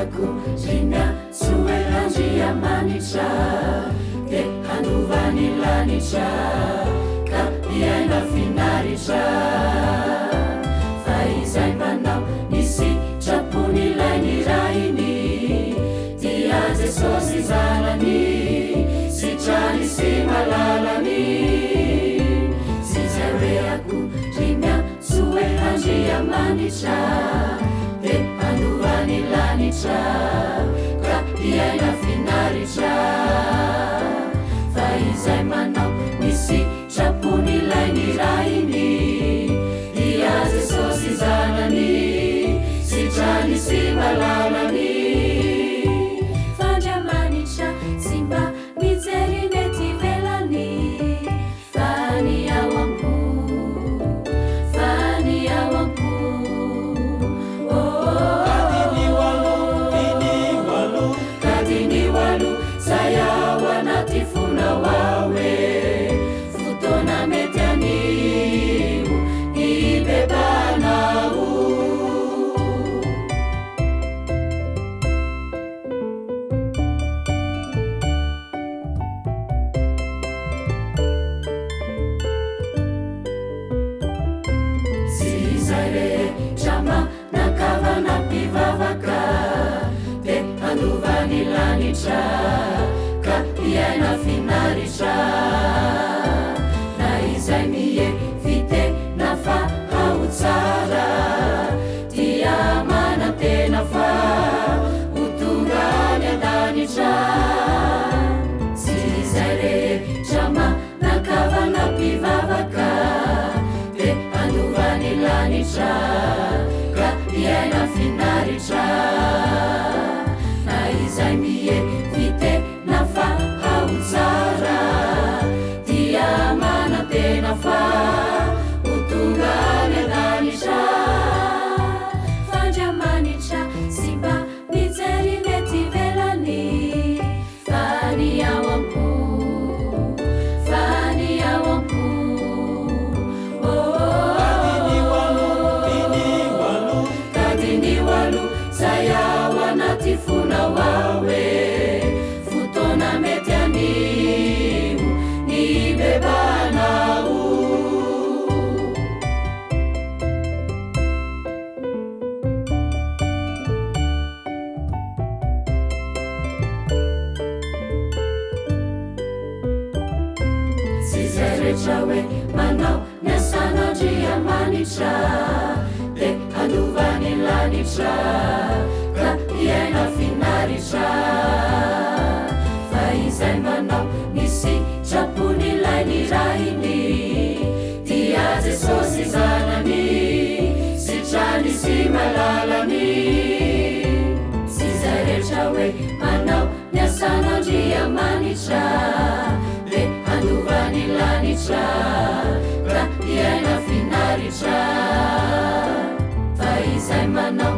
zareako zimia soelanjia manitra de handovany lanitra ka iaina finaritra fa izay manao nisy trapony lainy rainy dia jesosy zanany sitrany sy malalany zizay reako zimia soelanjia manitra de handovany lanitra ka iaina finaritra fa izay manao nisy trapony lainy rainy dia jesosy zanany sitrany sy malalany fandramanitra sy mba mijery mety velany fany ao ampo kadiniwalo zay ao anaty fonao awe fotona mety animo ny bebanao zizay rehetra manakavana mpivavaka de handovany lanitra ka iaina finaritra na izay mievite na fahao tsara dia manantena fa ho tonga ny andanitra zizay rehetra manakavana mpivavaka de handovany lanitra ka iaina finaritra na izay mievite na fahao tsara dia manantena fa ho tonga ny andanitra fandramanitra sy mba mijery mety velany fany ao ampo kadiniwalo zay ao anaty fonao awe fotona mety animo ny bebanao zizay rehetra hoe manao ny asan'andria manitra de handovany lanitra ka iaina finaritra fa izay manao nisy trapony lainy rainy dia jesosy zanany sitrany sy malalany zizay rehetra hoe manao ny asan'andria manitra de handovany lanitra ka iaina finaritra fa izay manao